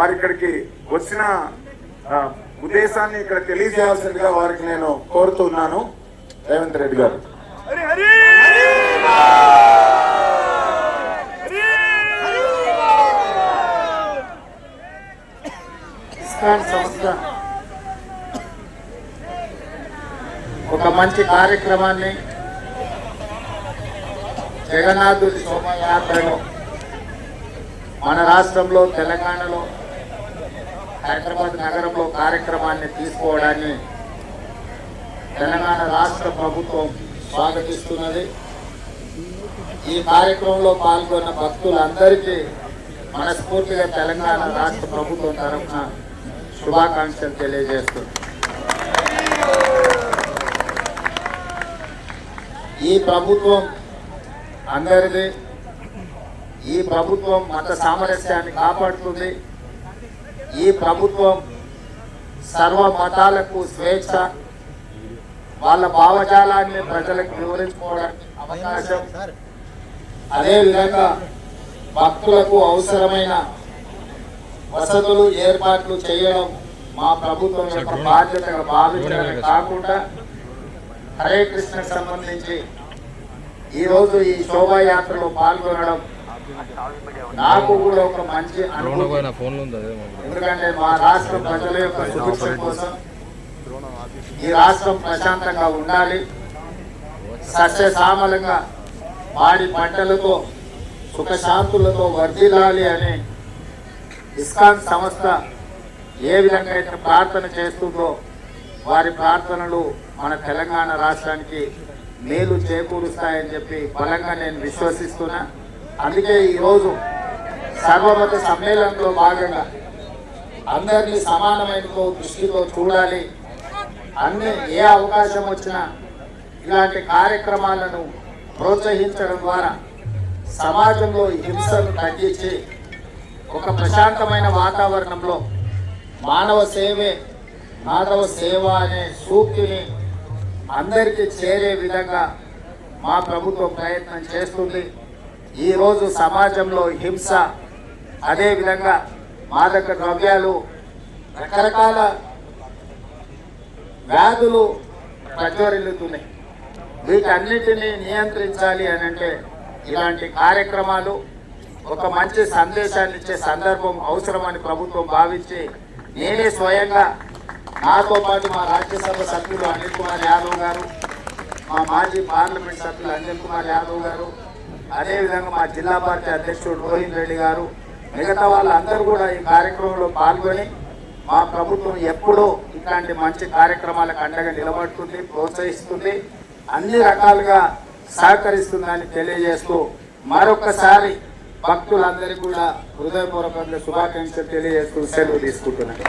వారి ఇక్కడికి వచ్చిన ఉద్దేశాన్ని ఇక్కడ తెలియజేయాల్సిందిగా వారికి నేను కోరుతున్నాను. రేవంత్ రెడ్డి గారు. ఇస్కాన్ సంస్థ ఒక మంచి కార్యక్రమాన్ని జగన్నాథుడి శోభాయాత్రను మన రాష్ట్రంలో తెలంగాణలో హైదరాబాద్ నగరంలో కార్యక్రమాన్ని తీసుకోవడాన్ని తెలంగాణ రాష్ట్ర ప్రభుత్వం స్వాగతిస్తున్నది. ఈ కార్యక్రమంలో పాల్గొన్న భక్తులందరికీ మనస్ఫూర్తిగా తెలంగాణ రాష్ట్ర ప్రభుత్వం తరఫున శుభాకాంక్షలు తెలియజేస్తుంది. ఈ ప్రభుత్వం అందరిది. ఈ ప్రభుత్వం మత సామరస్యాన్ని కాపాడుతుంది. ఈ ప్రభుత్వం సర్వ మతాలకు స్వేచ్ఛ, వాళ్ళ భావజాలాన్ని ప్రజలకు వివరించుకోవడానికి అవకాశం, అదేవిధంగా భక్తులకు అవసరమైన వసతులు ఏర్పాట్లు చేయడం మా ప్రభుత్వం యొక్క బాధ్యతగా భావించడమే కాకుండా హరే కృష్ణకు సంబంధించి ఈరోజు ఈ శోభాయాత్రలో పాల్గొనడం నాకు కూడా ఒక మంచి అనుభవం. ఎందుకంటే మా రాష్ట్ర ప్రజల యొక్క సుభిక్షం కోసం, ఈ రాష్ట్రం ప్రశాంతంగా ఉండాలి, సస్యశ్యామలంగా వాడి పంటలతో సుఖశాంతులతో వర్ధిల్లాలి అని ఇస్కాన్ సంస్థ ఏ విధంగా అయితే ప్రార్థన చేస్తుందో వారి ప్రార్థనలు మన తెలంగాణ రాష్ట్రానికి మేలు చేకూరుస్తాయని చెప్పి బలంగా నేను విశ్వసిస్తున్నా. అందుకే ఈరోజు సర్వమత సమ్మేళనంలో భాగంగా అందరినీ సమానమైన దృష్టితో చూడాలి. ఏ అవకాశం వచ్చినా ఇలాంటి కార్యక్రమాలను ప్రోత్సహించడం ద్వారా సమాజంలో హింసను తగ్గించి ఒక ప్రశాంతమైన వాతావరణంలో మానవ సేవే మాధవ సేవ అనే సూక్తిని అందరికీ చేరే విధంగా మా ప్రభుత్వం ప్రయత్నం చేస్తుంది. ఈరోజు సమాజంలో హింస, అదేవిధంగా మాదక ద్రవ్యాలు, రకరకాల వ్యాధులు ప్రజ్వరిల్లుతున్నాయి. వీటన్నిటినీ నియంత్రించాలి అని అంటే ఇలాంటి కార్యక్రమాలు ఒక మంచి సందేశాన్ని ఇచ్చే సందర్భం అవసరమని ప్రభుత్వం భావించి నేనే స్వయంగా నాతో పాటు మా రాజ్యసభ సభ్యులు అనిల్ కుమార్ యాదవ్ గారు, మా మాజీ పార్లమెంట్ సభ్యులు అనిల్ కుమార్ యాదవ్ గారు, అదేవిధంగా మా జిల్లా పార్టీ అధ్యక్షుడు రోహిన్ రెడ్డి గారు, మిగతా వాళ్ళందరూ కూడా ఈ కార్యక్రమంలో పాల్గొని మా ప్రభుత్వం ఎప్పుడూ ఇట్లాంటి మంచి కార్యక్రమాలకు అండగా నిలబడుతుంది, ప్రోత్సహిస్తుంది, అన్ని రకాలుగా సహకరిస్తుందని తెలియజేస్తూ మరొకసారి భక్తులందరికీ కూడా హృదయపూర్వకంగా శుభాకాంక్షలు తెలియజేస్తూ సెలవు తీసుకుంటున్నాను.